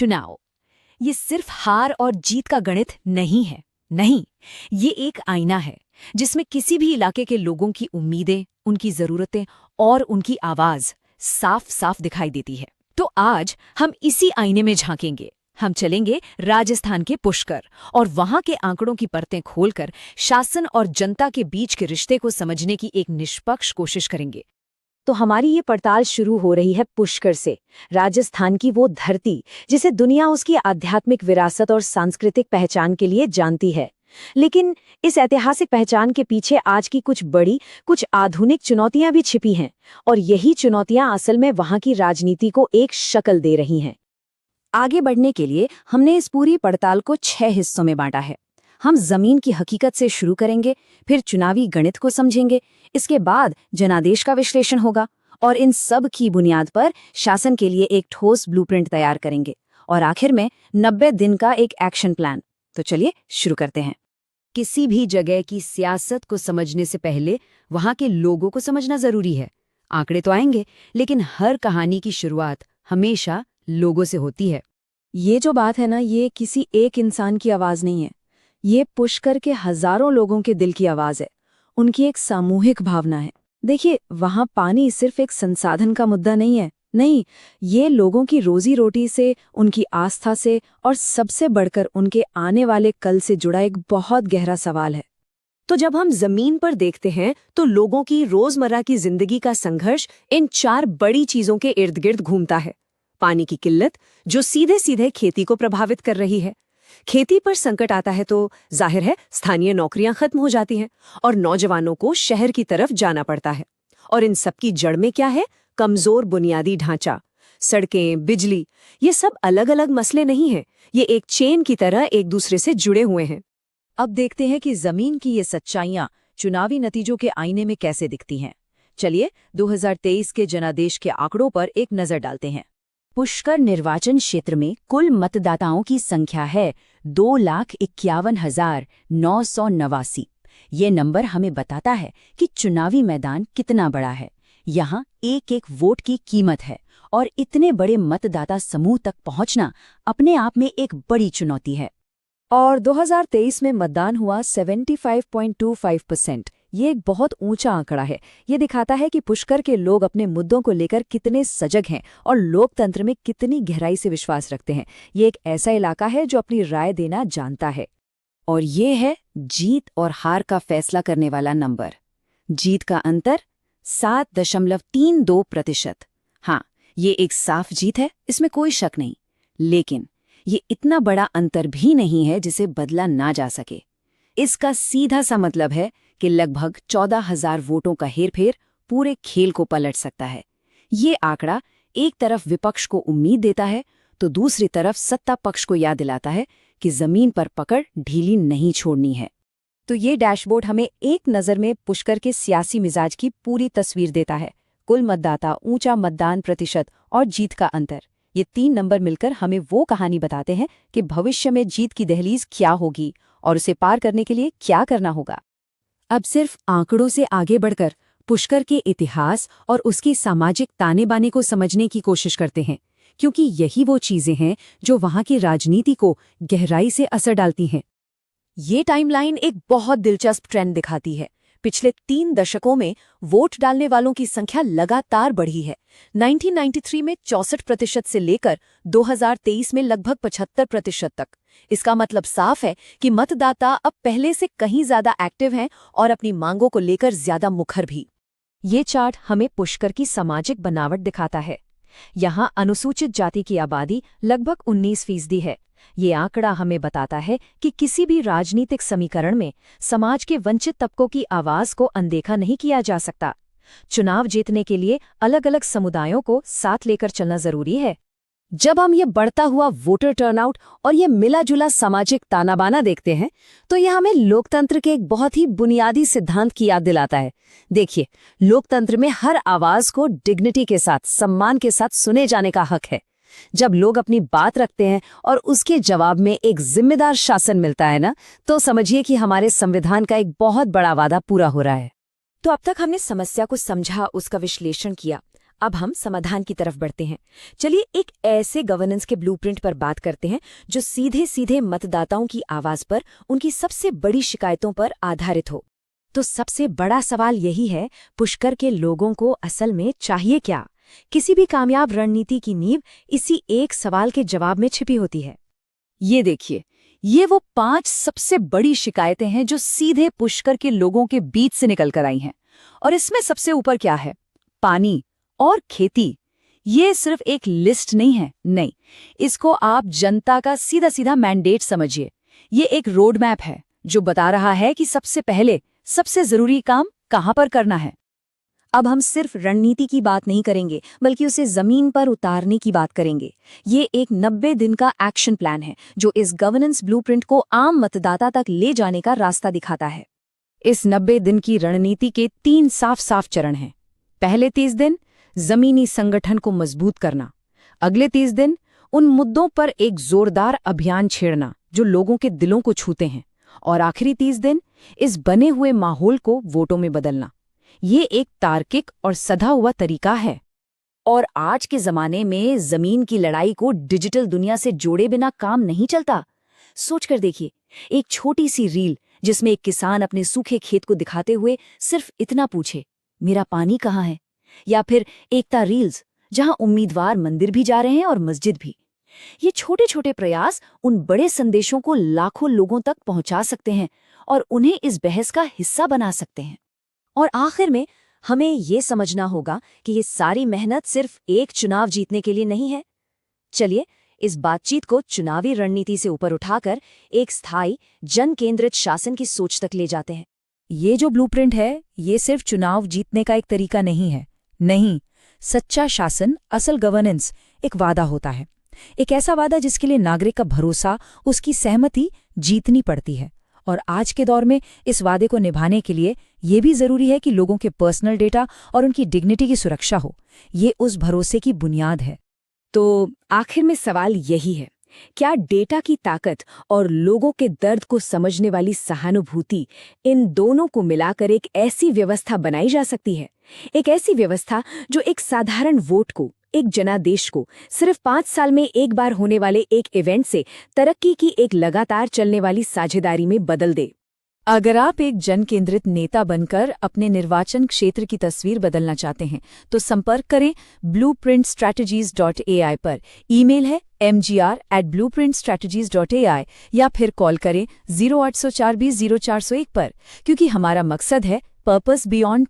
चुनाव ये सिर्फ हार और जीत का गणित नहीं है। नहीं, ये एक आईना है जिसमें किसी भी इलाके के लोगों की उम्मीदें, उनकी जरूरतें और उनकी आवाज साफ साफ दिखाई देती है। तो आज हम इसी आईने में झांकेंगे। हम चलेंगे राजस्थान के पुष्कर और वहां के आंकड़ों की परतें खोलकर शासन और जनता के बीच के रिश्ते को समझने की एक निष्पक्ष कोशिश करेंगे। तो हमारी ये पड़ताल शुरू हो रही है पुष्कर से, राजस्थान की वो धरती जिसे दुनिया उसकी आध्यात्मिक विरासत और सांस्कृतिक पहचान के लिए जानती है। लेकिन इस ऐतिहासिक पहचान के पीछे आज की कुछ बड़ी, कुछ आधुनिक चुनौतियां भी छिपी हैं, और यही चुनौतियां असल में वहां की राजनीति को एक शक्ल दे रही हैं। आगे बढ़ने के लिए हमने इस पूरी पड़ताल को 6 हिस्सों में बांटा है। हम जमीन की हकीकत से शुरू करेंगे, फिर चुनावी गणित को समझेंगे, इसके बाद जनादेश का विश्लेषण होगा और इन सब की बुनियाद पर शासन के लिए एक ठोस ब्लूप्रिंट तैयार करेंगे, और आखिर में 90 दिन का एक एक्शन प्लान। तो चलिए शुरू करते हैं। किसी भी जगह की सियासत को समझने से पहले वहां के लोगों को समझना जरूरी है। आंकड़े तो आएंगे, लेकिन हर कहानी की शुरुआत हमेशा लोगों से होती है। ये जो बात है ना, ये किसी एक इंसान की आवाज नहीं है, ये पुष्कर के हजारों लोगों के दिल की आवाज है, उनकी एक सामूहिक भावना है। देखिए, वहां पानी सिर्फ एक संसाधन का मुद्दा नहीं है, नहीं, ये लोगों की रोजी रोटी से, उनकी आस्था से और सबसे बढ़कर उनके आने वाले कल से जुड़ा एक बहुत गहरा सवाल है। तो जब हम जमीन पर देखते हैं तो लोगों की रोजमर्रा की जिंदगी का संघर्ष इन 4 बड़ी चीजों के इर्द गिर्द घूमता है। पानी की किल्लत, जो सीधे सीधे खेती को प्रभावित कर रही है। खेती पर संकट आता है तो जाहिर है स्थानीय नौकरियां खत्म हो जाती हैं और नौजवानों को शहर की तरफ जाना पड़ता है। और इन सब की जड़ में क्या है? कमजोर बुनियादी ढांचा, सड़कें, बिजली। ये सब अलग अलग मसले नहीं हैं, ये एक चेन की तरह एक दूसरे से जुड़े हुए हैं। अब देखते हैं कि जमीन की ये सच्चाइयां चुनावी नतीजों के आईने में कैसे दिखती हैं। चलिए 2023 के जनादेश के आंकड़ों पर एक नजर डालते हैं। पुष्कर निर्वाचन क्षेत्र में कुल मतदाताओं की संख्या है 2,51,989। ये नंबर हमें बताता है कि चुनावी मैदान कितना बड़ा है। यहाँ एक एक वोट की कीमत है, और इतने बड़े मतदाता समूह तक पहुंचना अपने आप में एक बड़ी चुनौती है। और 2023 में मतदान हुआ 75.25%। ये एक बहुत ऊंचा आंकड़ा है। ये दिखाता है कि पुष्कर के लोग अपने मुद्दों को लेकर कितने सजग हैं और लोकतंत्र में कितनी गहराई से विश्वास रखते हैं। ये एक ऐसा इलाका है जो अपनी राय देना जानता है। और ये है जीत और हार का फैसला करने वाला नंबर। जीत का अंतर 7.32%। हाँ, ये एक साफ जीत है, इसमें कोई शक नहीं। लेकिन ये इतना बड़ा अंतर भी नहीं है जिसे बदला ना जा सके। इसका सीधा सा मतलब है कि लगभग 14,000 वोटों का हेरफेर पूरे खेल को पलट सकता है। ये आंकड़ा एक तरफ विपक्ष को उम्मीद देता है तो दूसरी तरफ सत्ता पक्ष को याद दिलाता है कि जमीन पर पकड़ ढीली नहीं छोड़नी है। तो ये डैशबोर्ड हमें एक नज़र में पुष्कर के सियासी मिजाज की पूरी तस्वीर देता है। कुल मतदाता, ऊंचा मतदान प्रतिशत और जीत का अंतर, ये 3 नंबर मिलकर हमें वो कहानी बताते हैं कि भविष्य में जीत की दहलीज क्या होगी और उसे पार करने के लिए क्या करना होगा। अब सिर्फ आंकड़ों से आगे बढ़कर पुष्कर के इतिहास और उसकी सामाजिक ताने बाने को समझने की कोशिश करते हैं, क्योंकि यही वो चीजें हैं जो वहां की राजनीति को गहराई से असर डालती हैं। ये टाइमलाइन एक बहुत दिलचस्प ट्रेंड दिखाती है। पिछले 3 दशकों में वोट डालने वालों की संख्या लगातार बढ़ी है। 1993 में 64% से लेकर 2023 में लगभग 75% तक। इसका मतलब साफ है कि मतदाता अब पहले से कहीं ज्यादा एक्टिव हैं और अपनी मांगों को लेकर ज्यादा मुखर भी। ये चार्ट हमें पुष्कर की सामाजिक बनावट दिखाता है। यहाँ अनुसूचित जाति की आबादी लगभग 19% है। ये आंकड़ा हमें बताता है कि किसी भी राजनीतिक समीकरण में समाज के वंचित तबकों की आवाज को अनदेखा नहीं किया जा सकता। चुनाव जीतने के लिए अलग अलग समुदायों को साथ लेकर चलना जरूरी है। जब हम ये बढ़ता हुआ वोटर टर्नआउट और ये मिला जुला सामाजिक तानाबाना देखते हैं तो यह हमें लोकतंत्र के एक बहुत ही बुनियादी सिद्धांत की याद दिलाता है। देखिए, लोकतंत्र में हर आवाज को डिग्निटी के साथ, सम्मान के साथ सुने जाने का हक है। जब लोग अपनी बात रखते हैं और उसके जवाब में एक जिम्मेदार शासन मिलता है ना, तो समझिए कि हमारे संविधान का एक बहुत बड़ा वादा पूरा हो रहा है। तो अब तक हमने समस्या को समझा, उसका विश्लेषण किया। अब हम समाधान की तरफ बढ़ते हैं। चलिए एक ऐसे गवर्नेंस के ब्लूप्रिंट पर बात करते हैं जो सीधे सीधे मतदाताओं की आवाज पर, उनकी सबसे बड़ी शिकायतों पर आधारित हो। तो सबसे बड़ा सवाल यही है, पुष्कर के लोगों को असल में चाहिए क्या? किसी भी कामयाब रणनीति की नींव इसी एक सवाल के जवाब में छिपी होती है। ये देखिए, ये वो 5 सबसे बड़ी शिकायतें हैं जो सीधे पुष्कर के लोगों के बीच से निकल कर आई हैं। और इसमें सबसे ऊपर क्या है? पानी और खेती। ये सिर्फ एक लिस्ट नहीं है, नहीं, इसको आप जनता का सीधा सीधा मैंडेट समझिए। ये एक रोड मैप है जो बता रहा है कि सबसे पहले सबसे जरूरी काम कहाँ पर करना है। अब हम सिर्फ रणनीति की बात नहीं करेंगे, बल्कि उसे जमीन पर उतारने की बात करेंगे। ये एक 90 दिन का एक्शन प्लान है जो इस गवर्नेंस ब्लूप्रिंट को आम मतदाता तक ले जाने का रास्ता दिखाता है। इस 90 दिन की रणनीति के 3 साफ साफ चरण हैं। पहले 30 दिन जमीनी संगठन को मजबूत करना, अगले 30 दिन उन मुद्दों पर एक जोरदार अभियान छेड़ना जो लोगों के दिलों को छूते हैं, और आखिरी 30 दिन इस बने हुए माहौल को वोटों में बदलना। ये एक तार्किक और सधा हुआ तरीका है। और आज के जमाने में जमीन की लड़ाई को डिजिटल दुनिया से जोड़े बिना काम नहीं चलता। सोचकर देखिए, एक छोटी सी रील जिसमें एक किसान अपने सूखे खेत को दिखाते हुए सिर्फ इतना पूछे, मेरा पानी कहाँ है? या फिर एकता रील्स जहां उम्मीदवार मंदिर भी जा रहे हैं और मस्जिद भी। ये छोटे छोटे प्रयास उन बड़े संदेशों को लाखों लोगों तक पहुंचा सकते हैं और उन्हें इस बहस का हिस्सा बना सकते हैं। और आखिर में हमें ये समझना होगा कि ये सारी मेहनत सिर्फ एक चुनाव जीतने के लिए नहीं है। चलिए इस बातचीत को चुनावी रणनीति से ऊपर उठाकर एक स्थायी जन केंद्रित शासन की सोच तक ले जाते हैं। ये जो ब्लूप्रिंट है, ये सिर्फ चुनाव जीतने का एक तरीका नहीं है। नहीं, सच्चा शासन, असल गवर्नेंस एक वादा होता है। एक ऐसा वादा जिसके लिए नागरिक का भरोसा, उसकी सहमति जीतनी पड़ती है। और आज के दौर में इस वादे को निभाने के लिए ये भी जरूरी है कि लोगों के पर्सनल डेटा और उनकी डिग्निटी की सुरक्षा हो। ये उस भरोसे की बुनियाद है। तो आखिर में सवाल यही है, क्या डेटा की ताकत और लोगों के दर्द को समझने वाली सहानुभूति, इन दोनों को मिलाकर एक ऐसी व्यवस्था बनाई जा सकती है? एक ऐसी व्यवस्था जो एक साधारण वोट को, एक जनादेश को सिर्फ 5 साल में एक बार होने वाले एक इवेंट से तरक्की की एक लगातार चलने वाली साझेदारी में बदल दे। अगर आप एक जन केंद्रित नेता बनकर अपने निर्वाचन क्षेत्र की तस्वीर बदलना चाहते हैं तो संपर्क करें blueprintstrategies.ai पर। ईमेल है mgr@blueprintstrategies.ai या फिर कॉल करें 0804 20 0401 पर, क्योंकि हमारा मकसद है पर्पस बियॉन्ड